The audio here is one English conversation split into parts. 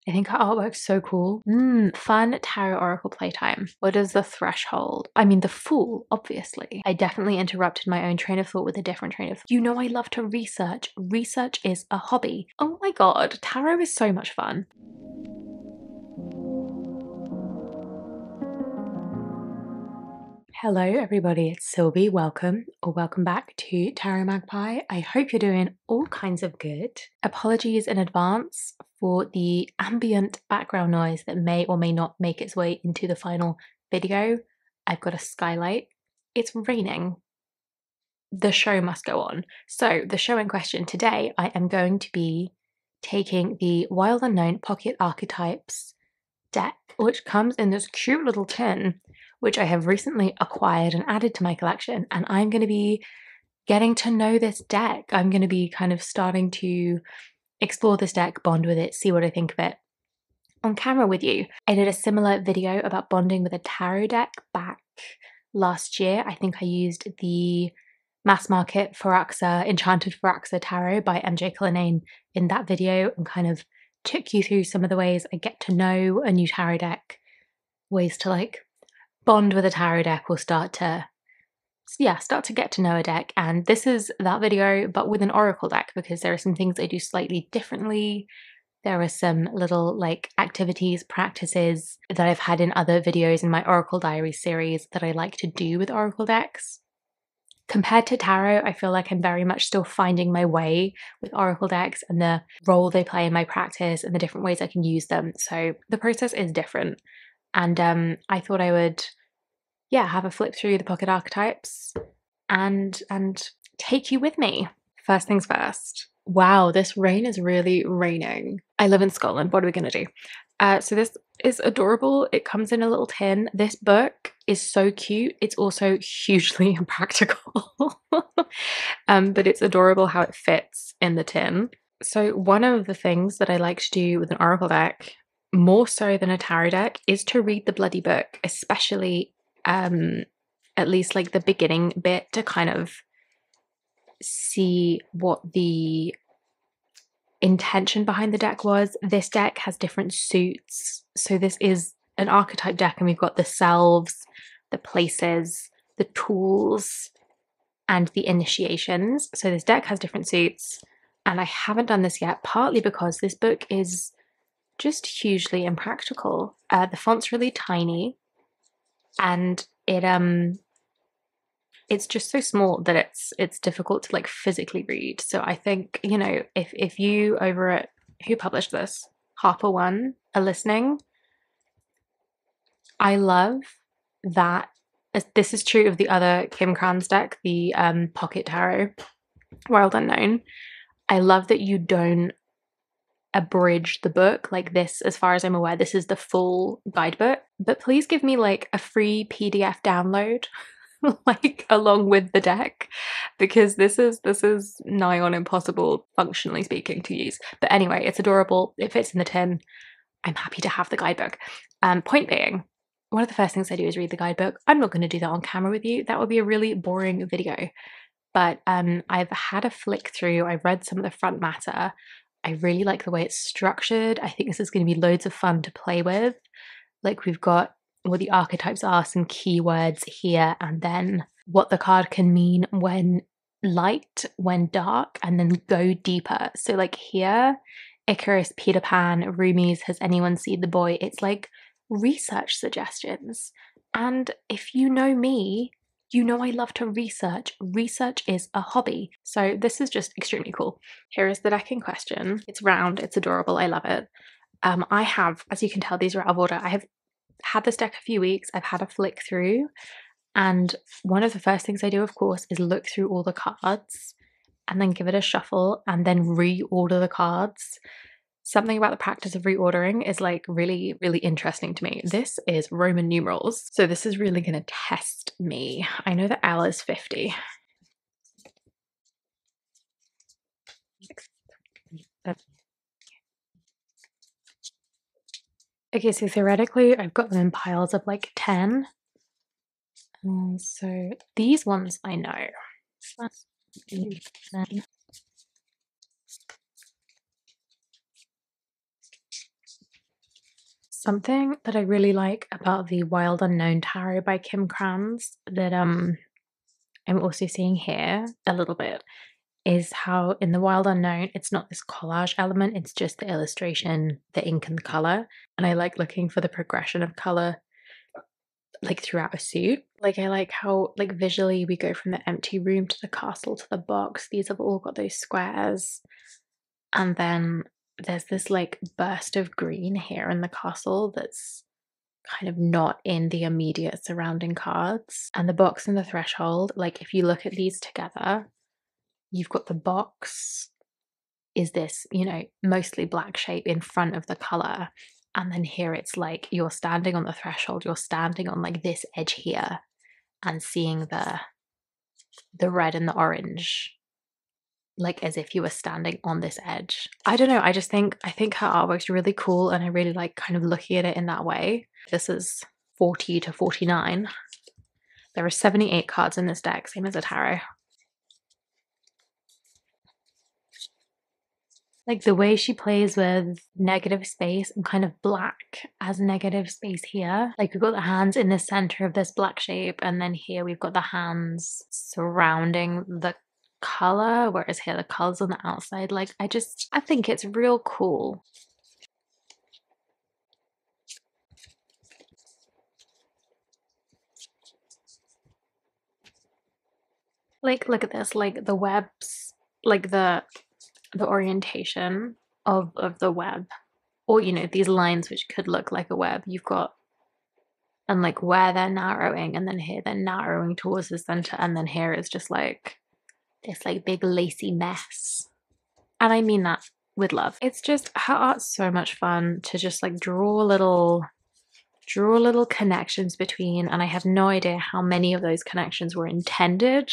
I think her artwork's so cool. Fun tarot oracle playtime. What is the threshold? I mean, the Fool, obviously. I definitely interrupted my own train of thought with a different train of thought. You know I love to research. Research is a hobby. Oh my god, tarot is so much fun. Hello everybody, it's Sylvie. Welcome or welcome back to Tarot Magpie. I hope you're doing all kinds of good. Apologies in advance for the ambient background noise that may or may not make its way into the final video. I've got a skylight. It's raining. The show must go on. So the show in question today, I am going to be taking the Wild Unknown Pocket Archetypes deck, which comes in this cute little tin, which I have recently acquired and added to my collection, and I'm going to be getting to know this deck. I'm going to be kind of starting to explore this deck, bond with it, see what I think of it on camera with you. I did a similar video about bonding with a tarot deck back last year. I think I used the mass market Enchanted Faraxa Tarot by MJ Cullinane in that video and kind of took you through some of the ways I get to know a new tarot deck, ways to like bond with a tarot deck or start to get to know a deck. And this is that video, but with an oracle deck, because there are some things I do slightly differently. There are some little like activities, practices that I've had in other videos in my Oracle Diary series that I like to do with oracle decks. Compared to tarot, I feel like I'm very much still finding my way with oracle decks and the role they play in my practice and the different ways I can use them. So the process is different. And I thought I would, have a flip through the pocket archetypes and take you with me. First things first. Wow, this rain is really raining. I live in Scotland. What are we going to do? So this is adorable. It comes in a little tin. This book is so cute. It's also hugely impractical. But it's adorable how it fits in the tin. So one of the things that I like to do with an oracle deck, more so than a tarot deck, is to read the bloody book, especially at least like the beginning bit, to kind of see what the intention behind the deck was. This deck has different suits. So this is an archetype deck, and we've got the selves, the places, the tools, and the initiations. So this deck has different suits, and I haven't done this yet, partly because this book is just hugely impractical. The font's really tiny, and it's just so small that it's difficult to like physically read. So I think, you know, if you over at, who published this, Harper One, are listening, I love that. This is true of the other Kim Kranz deck, the Pocket Tarot, Wild Unknown. I love that you don't abridge the book like this. As far as I'm aware, this is the full guidebook, but please give me like a free PDF download like along with the deck, because this is nigh on impossible, functionally speaking, to use. But anyway, it's adorable. It fits in the tin. I'm happy to have the guidebook. Point being, one of the first things I do is read the guidebook. I'm not going to do that on camera with you. That would be a really boring video. But I've had a flick through. I've read some of the front matter. I really like the way it's structured. I think this is going to be loads of fun to play with. Like, we've got what the archetypes are, some keywords here, and then what the card can mean when light, when dark, and then go deeper. So like here, Icarus, Peter Pan, Rumi's Has Anyone Seen the Boy? It's like research suggestions. And if you know me, you know I love to research. Research is a hobby. So this is just extremely cool. Here is the deck in question. It's round, it's adorable, I love it. I have, as you can tell, these are out of order. I have had this deck a few weeks. I've had a flick through, and one of the first things I do, of course, is look through all the cards and then give it a shuffle and then reorder the cards. Something about the practice of reordering is like really, really interesting to me. This is Roman numerals, so this is really going to test me. I know that L is 50. Okay, so theoretically, I've got them in piles of like 10. So these ones I know. Something that I really like about the Wild Unknown Tarot by Kim Krans that I'm also seeing here a little bit is how in the Wild Unknown, it's not this collage element, it's just the illustration, the ink and the color. And I like looking for the progression of color like throughout a suit. Like I like how like visually we go from the empty room to the castle to the box. These have all got those squares. And then there's this like burst of green here in the castle that's kind of not in the immediate surrounding cards. And the box and the threshold, like if you look at these together, you've got the box is this, you know, mostly black shape in front of the color. And then here it's like you're standing on the threshold, you're standing on like this edge here and seeing the red and the orange, like as if you were standing on this edge. I don't know, I think her artwork's really cool and I really like kind of looking at it in that way. This is 40 to 49. There are 78 cards in this deck, same as a tarot. Like the way she plays with negative space and kind of black as negative space here. Like we've got the hands in the center of this black shape, and then here we've got the hands surrounding the color, whereas here the color's on the outside. Like I think it's real cool. Like look at this, like the webs, like the orientation of the web, or you know, these lines which could look like a web. You've got, and like where they're narrowing, and then here they're narrowing towards the center, and then here is just like this like big lacy mess. And I mean that with love. It's just, her art's so much fun to just like draw little connections between, and I have no idea how many of those connections were intended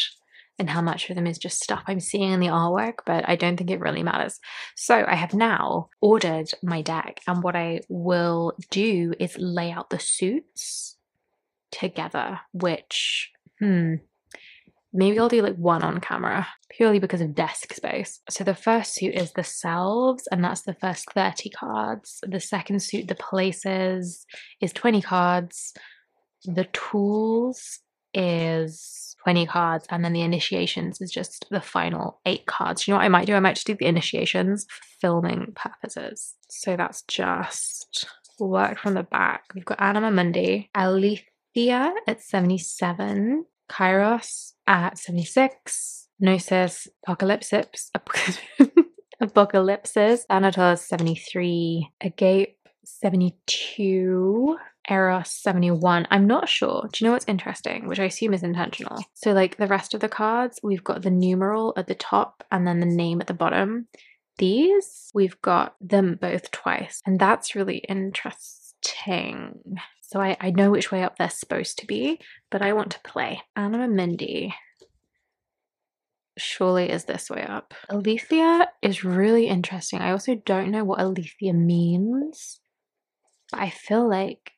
and how much of them is just stuff I'm seeing in the artwork, but I don't think it really matters. So I have now ordered my deck, and what I will do is lay out the suits together, which, maybe I'll do like one on camera, purely because of desk space. So the first suit is the selves, and that's the first 30 cards. The second suit, the places, is 20 cards. The tools is 20 cards, and then the initiations is just the final 8 cards. You know what I might do? I might just do the initiations for filming purposes. So that's just work from the back. We've got Anima Mundi, Alethea at 77, Kairos at 76, Gnosis, Apocalypsis, Thanatos 73, Agape 72, Eros 71. I'm not sure. Do you know what's interesting? Which I assume is intentional. So like the rest of the cards, we've got the numeral at the top and then the name at the bottom. These, we've got them both twice, and that's really interesting. So I know which way up they're supposed to be, but I want to play. Anima Mundi surely is this way up. Alethea is really interesting. I also don't know what Alethea means, but I feel like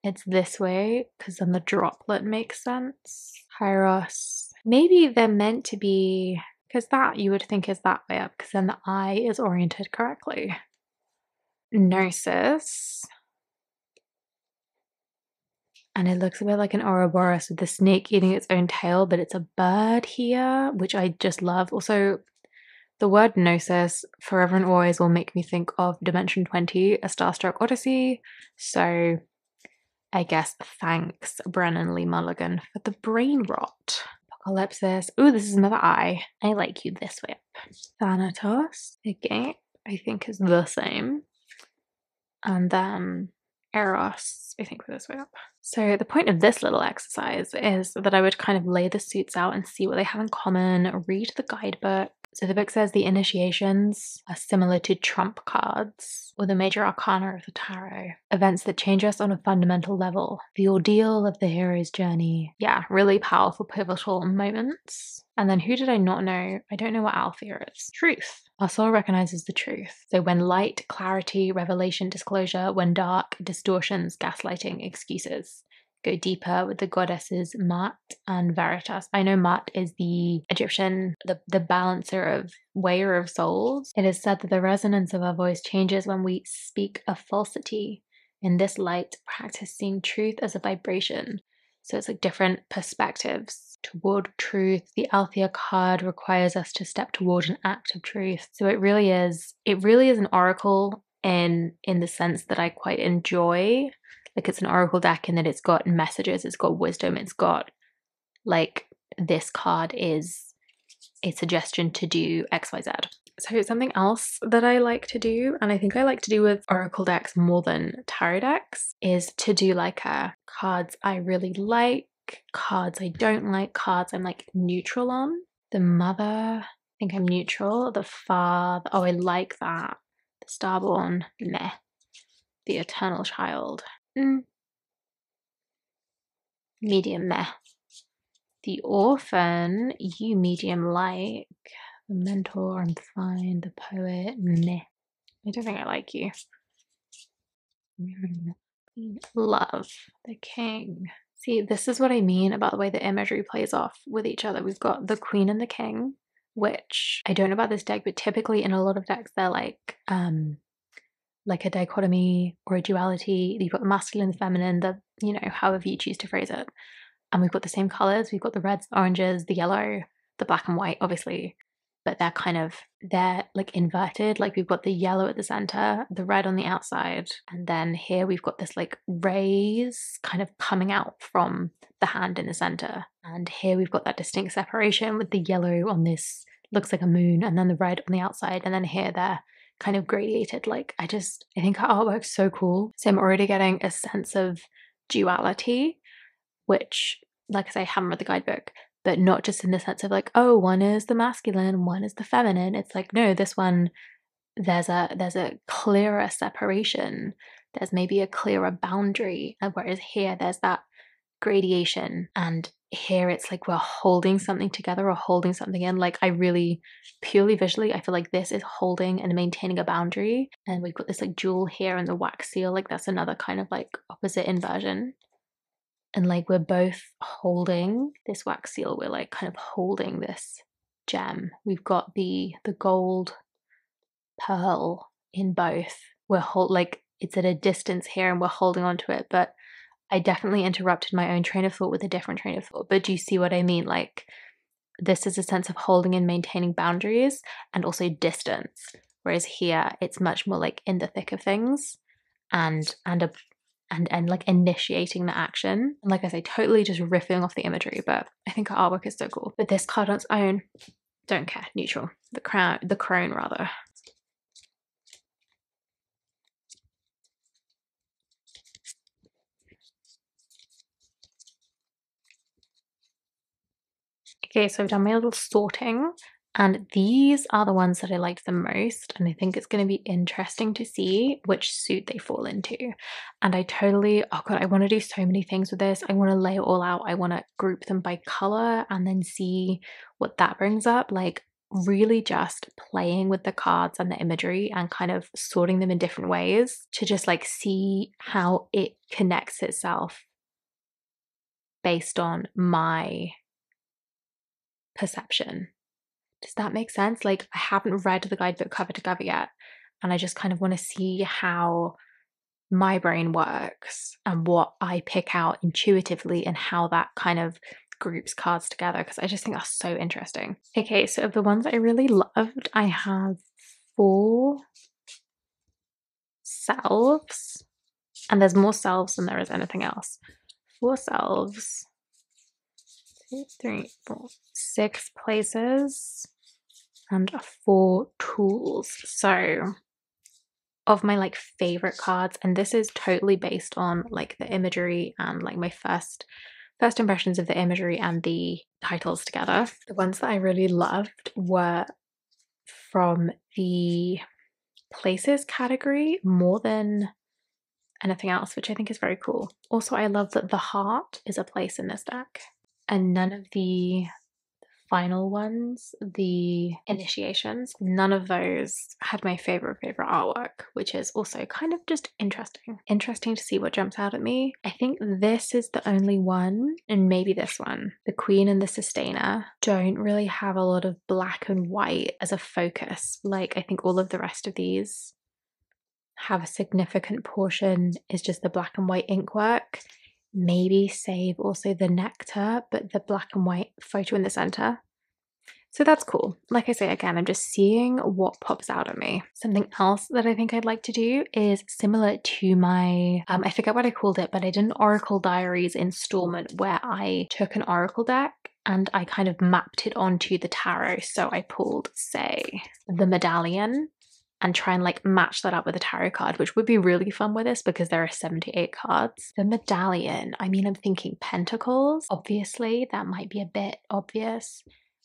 it's this way because then the droplet makes sense. Kairos. Maybe they're meant to be, because that you would think is that way up because then the eye is oriented correctly. Gnosis. And it looks a bit like an Ouroboros with the snake eating its own tail, but it's a bird here, which I just love. Also, the word Gnosis forever and always will make me think of Dimension 20, A Starstruck Odyssey. So I guess thanks Brennan Lee Mulligan for the brain rot. Apocalypsis. Ooh, this is another eye. I like you this way up. Thanatos, again, I think is the same. And then Eros, I think, for this way up. So the point of this little exercise is that I would kind of lay the suits out and see what they have in common, read the guidebook. So the book says the initiations are similar to trump cards or the major arcana of the tarot. Events that change us on a fundamental level. The ordeal of the hero's journey. Yeah, really powerful, pivotal moments. And then who did I not know? I don't know what Althea is. Truth. Our soul recognizes the truth. So when light, clarity, revelation, disclosure, when dark, distortions, gaslighting, excuses. Go deeper with the goddesses Mat and Veritas. I know Mat is the Egyptian, the balancer of weigher of souls. It is said that the resonance of our voice changes when we speak a falsity. In this light, practice seeing truth as a vibration. So it's like different perspectives toward truth. The Althea card requires us to step toward an act of truth. So it really is an oracle in the sense that I quite enjoy. Like, it's an oracle deck in that it's got messages, it's got wisdom, it's got, like, this card is a suggestion to do XYZ. So something else that I like to do, and I think I like to do with oracle decks more than tarot decks, is to do like cards I really like, cards I don't like, cards I'm like neutral on. The Mother, I think I'm neutral. The Father, oh, I like that. The Starborn, meh. The Eternal Child, medium meh. The Orphan, you medium like. The Mentor, I'm fine. The Poet, meh. I don't think I like you. Love, the King. See, this is what I mean about the way the imagery plays off with each other. We've got the Queen and the King, which I don't know about this deck, but typically in a lot of decks they're like a dichotomy or a duality. You've got the masculine and the feminine, the, you know, however you choose to phrase it. And we've got the same colors. We've got the reds, the oranges, the yellow, the black and white, obviously. But they're like inverted. Like, we've got the yellow at the center, the red on the outside. And then here we've got this like rays kind of coming out from the hand in the center. And here we've got that distinct separation with the yellow on this, looks like a moon, and then the red on the outside. And then here they're kind of gradiated. Like, I think her artwork's so cool. So I'm already getting a sense of duality, which, like I say, I haven't read the guidebook, but not just in the sense of like, oh, one is the masculine, one is the feminine. It's like, no, this one, there's a clearer separation. There's maybe a clearer boundary. Whereas here, there's that gradation. And here it's like we're holding something together or holding something in. Like, I really, purely visually, I feel like this is holding and maintaining a boundary. And we've got this like jewel here and the wax seal. Like, that's another kind of like opposite inversion. And like, we're both holding this wax seal. We're like kind of holding this gem. We've got the gold pearl in both. Like, it's at a distance here and we're holding onto it. But I definitely interrupted my own train of thought with a different train of thought. But do you see what I mean? Like, this is a sense of holding and maintaining boundaries and also distance. Whereas here, it's much more like in the thick of things and like initiating the action. And like I say, totally just riffing off the imagery, but I think her artwork is so cool. But this card on its own, don't care, neutral. The crone rather. Okay, so I've done my little sorting, and these are the ones that I liked the most, and I think it's going to be interesting to see which suit they fall into. And I totally, oh god, I want to do so many things with this. I want to lay it all out. I want to group them by color and then see what that brings up. Like, really just playing with the cards and the imagery and kind of sorting them in different ways to just like see how it connects itself based on my perception. Does that make sense? Like, I haven't read the guidebook cover to cover yet, and I just kind of want to see how my brain works and what I pick out intuitively and how that kind of groups cards together, because I just think that's so interesting. Okay, so of the ones I really loved, I have 4 selves, and there's more selves than there is anything else. 4 selves, 2, 3, 4, 6 places, and 4 tools. So of my like favorite cards, and this is totally based on like the imagery and like my first impressions of the imagery and the titles together. The ones that I really loved were from the places category more than anything else, which I think is very cool. Also, I love that the heart is a place in this deck, and none of the final ones, the initiations, none of those had my favorite artwork, which is also kind of just interesting to see what jumps out at me. I think this is the only one, and maybe this one, the Queen and the Sustainer, don't really have a lot of black and white as a focus. Like, I think all of the rest of these have a significant portion is just the black and white ink work. Maybe save also the nectar, but the black and white photo in the center. So that's cool. Like I say, again, I'm just seeing what pops out at me. Something else that I think I'd like to do is similar to my, I forget what I called it, but I did an Oracle Diaries installment where I took an Oracle deck and I kind of mapped it onto the tarot. So I pulled, say, the medallion and try and like match that up with a tarot card, which would be really fun with this because there are 78 cards. The medallion, I mean, I'm thinking pentacles. Obviously, that might be a bit obvious.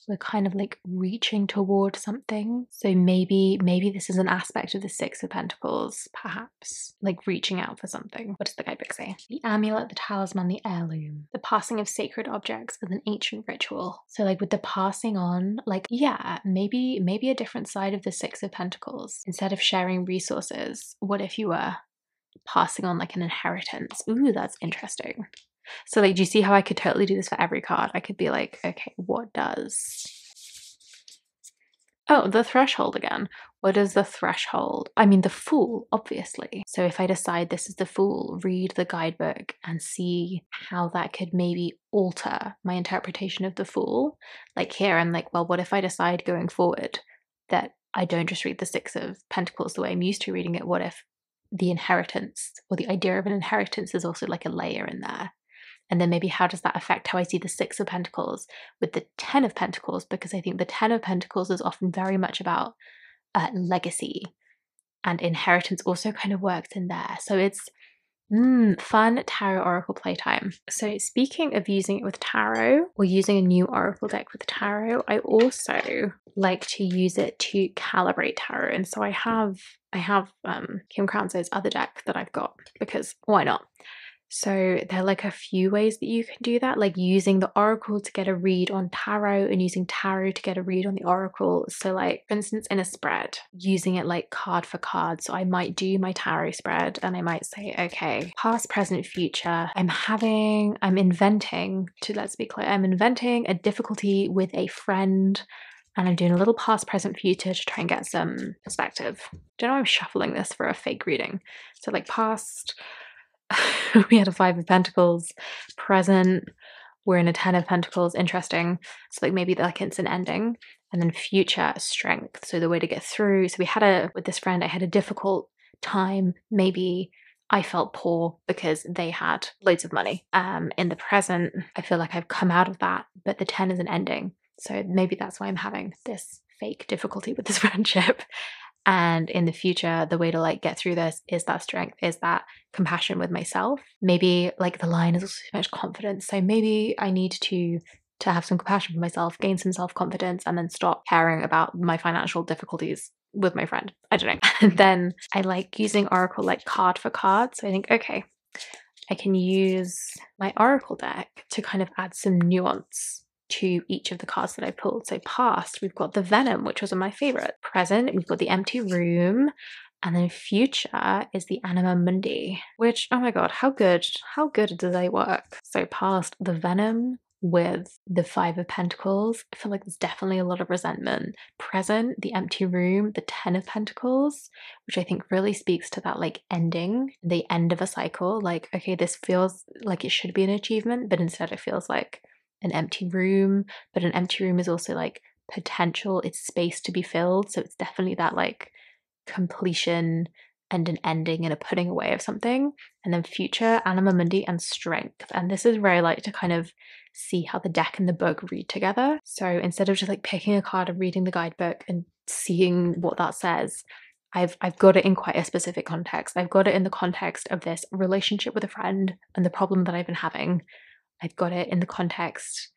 We're kind of like reaching toward something. So maybe this is an aspect of the Six of Pentacles, perhaps. Like reaching out for something. What does the guidebook say? The amulet, the talisman, the heirloom. The passing of sacred objects as an ancient ritual. So like with the passing on, like, yeah, maybe a different side of the Six of Pentacles. Instead of sharing resources, what if you were passing on like an inheritance? Ooh, that's interesting. So like, do you see how I could totally do this for every card? I could be like, okay, what does... Oh, the threshold again. What is the threshold? I mean, the Fool, obviously. So if I decide this is the Fool, read the guidebook and see how that could maybe alter my interpretation of the Fool. Like here, I'm like, well, what if I decide going forward that I don't just read the Six of Pentacles the way I'm used to reading it? What if the inheritance or the idea of an inheritance is also like a layer in there? And then maybe how does that affect how I see the Six of Pentacles with the Ten of Pentacles? Because I think the Ten of Pentacles is often very much about legacy, and inheritance also kind of works in there. So it's fun tarot oracle playtime. So speaking of using it with tarot or using a new oracle deck with tarot, I also like to use it to calibrate tarot. And so I have Kim Kranz's other deck that I've got because why not? So there are like a few ways that you can do that, like using the oracle to get a read on tarot and using tarot to get a read on the oracle. So like, for instance, in a spread, using it like card for card. So I might do my tarot spread and I might say, okay, past, present, future. I'm inventing a difficulty with a friend and I'm doing a little past, present, future to try and get some perspective. Don't know why I'm shuffling this for a fake reading. So like past... we had a Five of Pentacles. Present, we're in a Ten of Pentacles. Interesting. So like maybe like it's an ending. And then future, strength. So the way to get through. So with this friend, I had a difficult time. Maybe I felt poor because they had loads of money. In the present, I feel like I've come out of that, but the 10 is an ending. So maybe that's why I'm having this fake difficulty with this friendship. And in the future, the way to like get through this is that strength, is that compassion with myself. Maybe like the line is also so much confidence. So maybe I need to have some compassion for myself, gain some self-confidence, and then stop caring about my financial difficulties with my friend. I don't know. And then I like using Oracle like card for card. So I think, okay, I can use my Oracle deck to kind of add some nuance to each of the cards that I pulled. So past, we've got the Venom, which was my favorite. Present, we've got the Empty Room. And then future is the Anima Mundi, which, oh my god, how good do they work? So past, the Venom with the Five of Pentacles. I feel like there's definitely a lot of resentment. Present, the Empty Room, the Ten of Pentacles, which I think really speaks to that like ending, the end of a cycle. Like, okay, this feels like it should be an achievement, but instead it feels like an empty room. But an empty room is also like potential, it's space to be filled. So it's definitely that like completion and an ending and a putting away of something. And then future, Anima Mundi, and strength. And this is where I like to kind of see how the deck and the book read together. So instead of just like picking a card and reading the guidebook and seeing what that says, I've got it in quite a specific context. I've got it in the context of this relationship with a friend and the problem that I've been having. I've got it in the context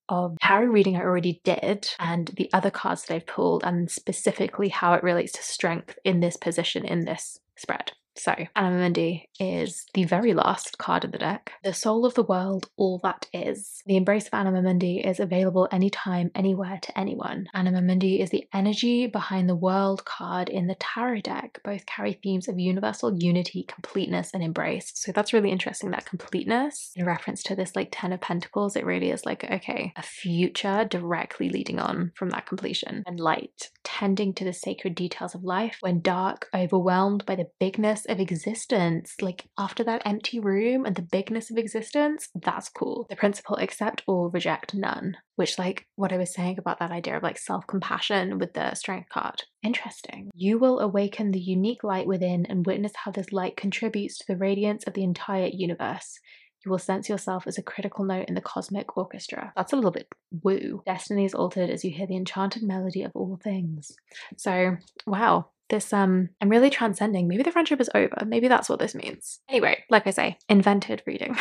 of tarot reading I already did and the other cards that I've pulled, and specifically how it relates to strength in this position in this spread. So, Anima Mundi is the very last card of the deck. The soul of the world, all that is. The embrace of Anima Mundi is available anytime, anywhere to anyone. Anima Mundi is the energy behind the world card in the tarot deck. Both carry themes of universal unity, completeness, and embrace. So that's really interesting, that completeness in reference to this like 10 of Pentacles. It really is like, okay, a future directly leading on from that completion, and light, tending to the sacred details of life when dark, overwhelmed by the bigness of existence. Like after that empty room and the bigness of existence, that's cool. The principle, accept or reject none, which like what I was saying about that idea of like self-compassion with the strength card. Interesting. You will awaken the unique light within and witness how this light contributes to the radiance of the entire universe. You will sense yourself as a critical note in the cosmic orchestra. That's a little bit woo. Destiny is altered as you hear the enchanted melody of all things. So, wow. This, I'm really transcending. Maybe the friendship is over. Maybe that's what this means. Anyway, like I say, invented reading.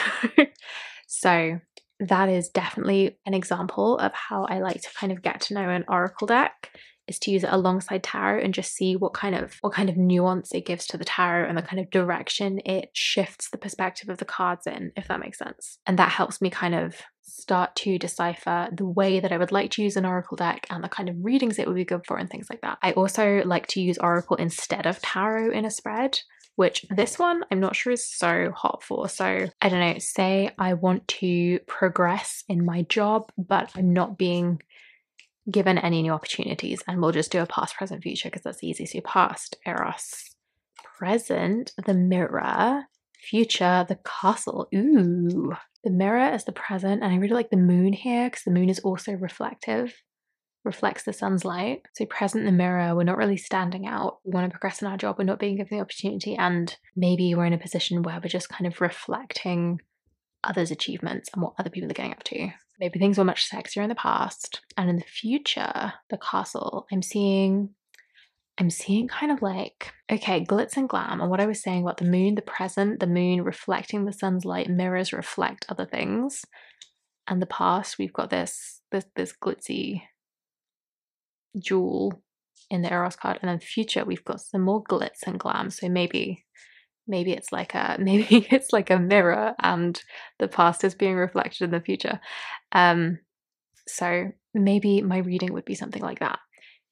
So that is definitely an example of how I like to kind of get to know an oracle deck, is to use it alongside tarot and just see what kind of nuance it gives to the tarot and the kind of direction it shifts the perspective of the cards in, if that makes sense. And that helps me kind of start to decipher the way that I would like to use an oracle deck and the kind of readings it would be good for and things like that. I also like to use oracle instead of tarot in a spread, which this one I'm not sure is so hot for. So I don't know, say I want to progress in my job, but I'm not being given any new opportunities, and we'll just do a past, present, future because that's easy. So past, Eros; present, the mirror; future, the castle. Ooh, the mirror is the present, and I really like the moon here because the moon is also reflective, reflects the sun's light. So present, the mirror, we're not really standing out. We want to progress in our job, we're not being given the opportunity, and maybe we're in a position where we're just kind of reflecting others' achievements and what other people are getting up to. Maybe things were much sexier in the past. And in the future, the castle, I'm seeing kind of like, okay, glitz and glam. And what I was saying about the moon, the present, the moon reflecting the sun's light, mirrors reflect other things. And the past, we've got this glitzy jewel in the Eros card. And then future, we've got some more glitz and glam. So maybe it's like a mirror and the past is being reflected in the future. So maybe my reading would be something like that,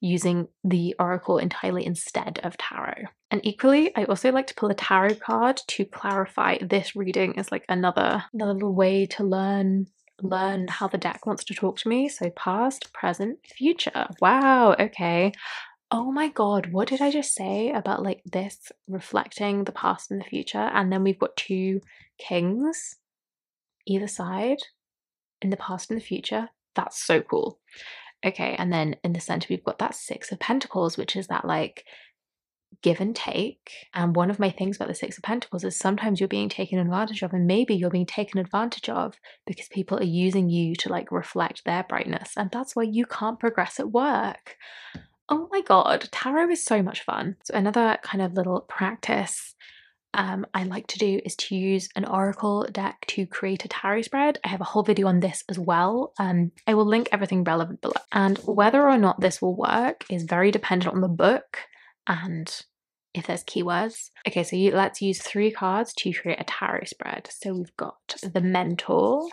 using the oracle entirely instead of tarot. And equally, I also like to pull a tarot card to clarify this reading as like another little way to learn how the deck wants to talk to me. So past, present, future. Wow, okay. Oh my god, what did I just say about like this reflecting the past and the future? And then we've got two kings either side in the past and the future. That's so cool. Okay, and then in the center we've got that Six of Pentacles, which is that like give and take. And one of my things about the Six of Pentacles is sometimes you're being taken advantage of, and maybe you're being taken advantage of because people are using you to like reflect their brightness, and that's why you can't progress at work. Oh my god, tarot is so much fun. So another kind of little practice I like to do is to use an oracle deck to create a tarot spread. I have a whole video on this as well. I will link everything relevant below. And whether or not this will work is very dependent on the book and if there's keywords. Okay, so let's use 3 cards to create a tarot spread. So we've got the Mentor,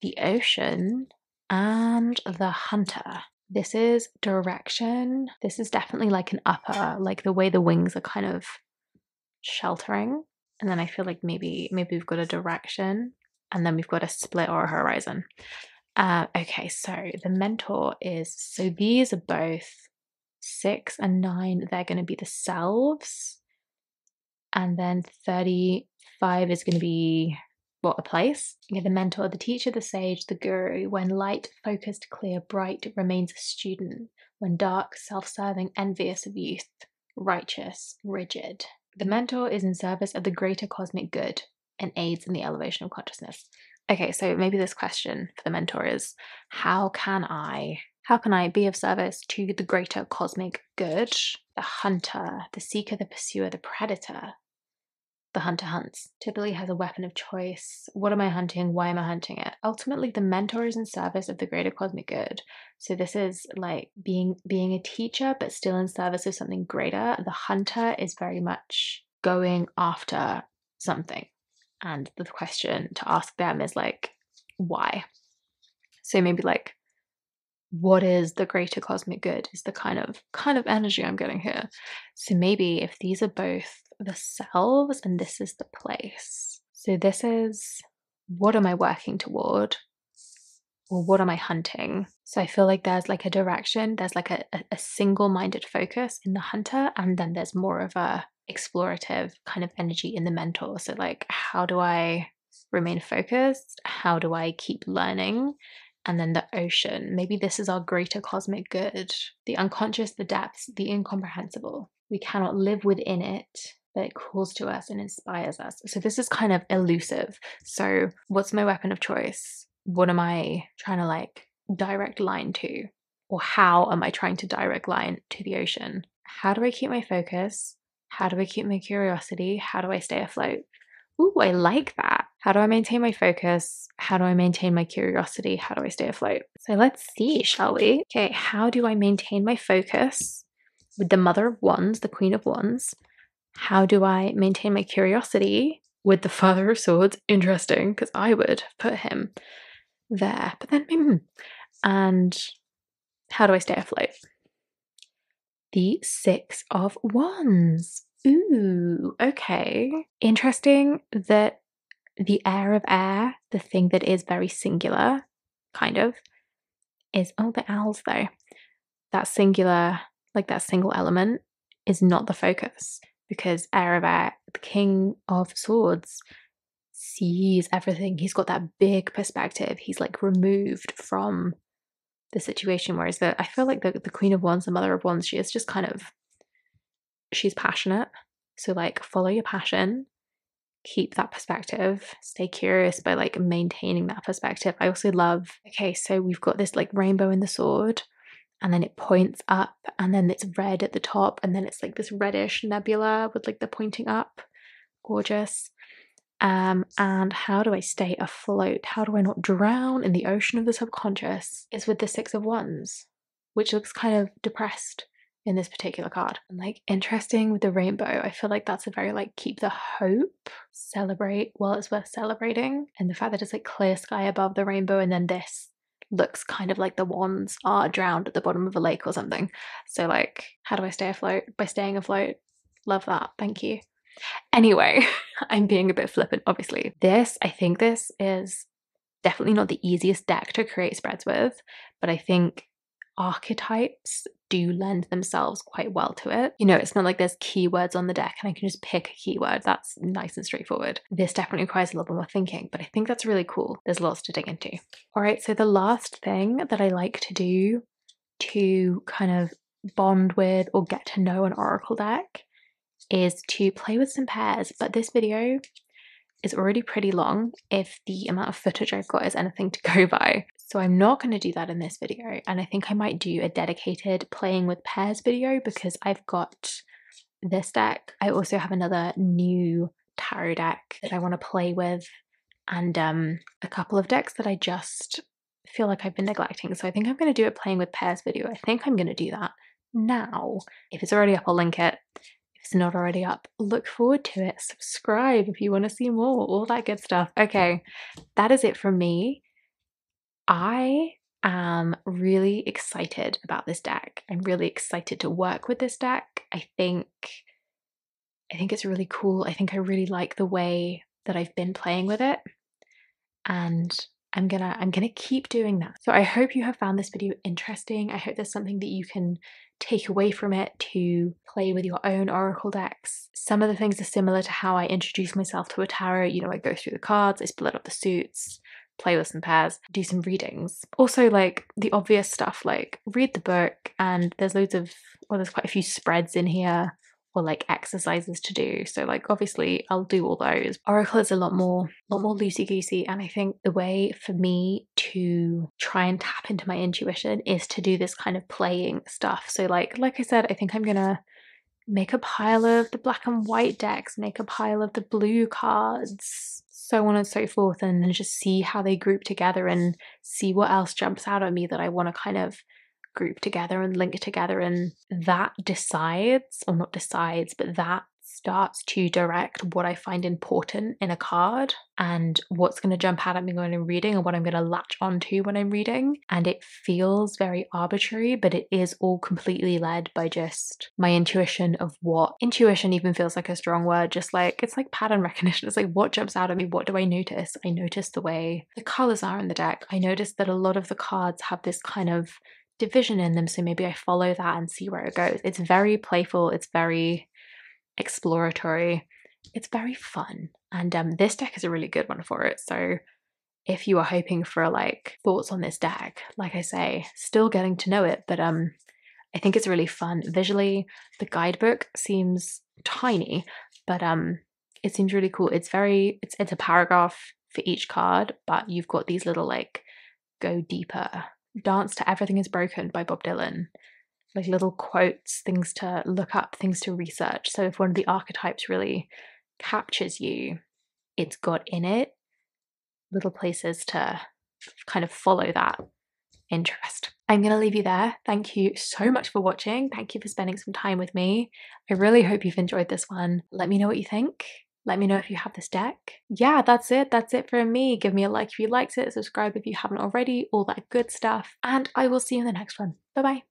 the Ocean, and the Hunter. This is direction. This is definitely like an upper, like the way the wings are kind of sheltering. And then I feel like maybe we've got a direction and then we've got a split or a horizon. Okay, so the Mentor is, so these are both 6 and 9. They're going to be the selves. And then 35 is going to be what, a place? Okay, the Mentor, the teacher, the sage, the guru. When light, focused, clear, bright, remains a student. When dark, self-serving, envious of youth, righteous, rigid. The Mentor is in service of the greater cosmic good and aids in the elevation of consciousness. Okay, so maybe this question for the Mentor is, how can I be of service to the greater cosmic good? The hunter, the seeker, the pursuer, the predator. The hunter hunts, typically has a weapon of choice. What am I hunting? Why am I hunting it? Ultimately, the Mentor is in service of the greater cosmic good. So this is like being a teacher, but still in service of something greater. The hunter is very much going after something. And the question to ask them is like, why? So maybe like, what is the greater cosmic good is the kind of energy I'm getting here. So maybe if these are both the selves and this is the place. So this is, what am I working toward? Or what am I hunting? So I feel like there's like a direction, there's like a single-minded focus in the hunter, and then there's more of a explorative kind of energy in the mentor. So like, how do I remain focused? How do I keep learning? And then the ocean, maybe this is our greater cosmic good, the unconscious, the depths, the incomprehensible. We cannot live within it, but it calls to us and inspires us. So this is kind of elusive. So what's my weapon of choice? What am I trying to like direct line to? Or how am I trying to direct line to the ocean? How do I keep my focus? How do I keep my curiosity? How do I stay afloat? Ooh, I like that. How do I maintain my focus? How do I maintain my curiosity? How do I stay afloat? So let's see, shall we? Okay, how do I maintain my focus with the Mother of Wands, the Queen of Wands? How do I maintain my curiosity with the Father of Swords? Interesting, because I would put him there. But then, and how do I stay afloat? The Six of Wands. Ooh, okay. Interesting that the air of air, the thing that is very singular, kind of, is, oh, the owls though. That singular, like that single element is not the focus, because air of air, the King of Swords, sees everything. He's got that big perspective. He's like removed from the situation, whereas I feel like the Queen of Wands, the Mother of Wands, she is just kind of, she's passionate. So like, follow your passion, keep that perspective, stay curious by like maintaining that perspective. I also love, okay, so we've got this like rainbow in the sword, and then it points up, and then it's red at the top, and then it's like this reddish nebula with like the pointing up. Gorgeous. And how do I stay afloat? How do I not drown in the ocean of the subconscious? Is with the Six of Wands, which looks kind of depressed in this particular card. And like, interesting with the rainbow. I feel like that's a very like, keep the hope, celebrate while it's worth celebrating. And the fact that it's like clear sky above the rainbow, and then this looks kind of like the wands are drowned at the bottom of a lake or something. So like, how do I stay afloat? By staying afloat. Love that. Thank you. Anyway, I'm being a bit flippant, obviously. I think this is definitely not the easiest deck to create spreads with, but I think archetypes do lend themselves quite well to it. You know, it's not like there's keywords on the deck and I can just pick a keyword. That's nice and straightforward. This definitely requires a little bit more thinking, but I think that's really cool. There's lots to dig into. All right, so the last thing that I like to do to kind of bond with or get to know an oracle deck is to play with some pairs, but this video is already pretty long if the amount of footage I've got is anything to go by. So I'm not going to do that in this video, and I think I might do a dedicated playing with pairs video because I've got this deck. I also have another new tarot deck that I want to play with, and a couple of decks that I just feel like I've been neglecting. So I think I'm going to do a playing with pairs video. I think I'm going to do that now. If it's already up, I'll link it. If it's not already up, look forward to it. Subscribe if you want to see more, all that good stuff. Okay, that is it from me. I am really excited about this deck. I'm really excited to work with this deck. I think it's really cool. I think I really like the way that I've been playing with it, and I'm gonna keep doing that. So I hope you have found this video interesting. I hope there's something that you can take away from it to play with your own oracle decks. Some of the things are similar to how I introduce myself to a tarot. You know, I go through the cards, I split up the suits, play with some pairs, do some readings. Also, like the obvious stuff, like read the book, and there's loads of, well, there's quite a few spreads in here, or like exercises to do. So like, obviously I'll do all those. Oracle is a lot more loosey-goosey, and I think the way for me to try and tap into my intuition is to do this kind of playing stuff. So like I said, I think I'm gonna make a pile of the black and white decks, make a pile of the blue cards, so on and so forth, and then just see how they group together and see what else jumps out at me that I want to kind of group together and link together. And that decides, or not decides, but that's starts to direct what I find important in a card and what's going to jump out at me when I'm reading and what I'm going to latch onto when I'm reading. And it feels very arbitrary, but it is all completely led by just my intuition of what intuition even feels like a strong word. Just like it's like pattern recognition. It's like what jumps out at me? What do I notice? I notice the way the colors are in the deck. I notice that a lot of the cards have this kind of division in them, so maybe I follow that and see where it goes. It's very playful, it's very exploratory, it's very fun, and this deck is a really good one for it. So if you are hoping for like thoughts on this deck, like I say, still getting to know it, but I think it's really fun visually. The guidebook seems tiny, but it seems really cool. It's a paragraph for each card, but you've got these little like go deeper. Dance to Everything Is Broken by Bob Dylan. Like little quotes, things to look up, things to research. So if one of the archetypes really captures you, it's got in it little places to kind of follow that interest. I'm going to leave you there. Thank you so much for watching. Thank you for spending some time with me. I really hope you've enjoyed this one. Let me know what you think. Let me know if you have this deck. Yeah, that's it. That's it from me. Give me a like if you liked it, subscribe if you haven't already, all that good stuff. And I will see you in the next one. Bye-bye.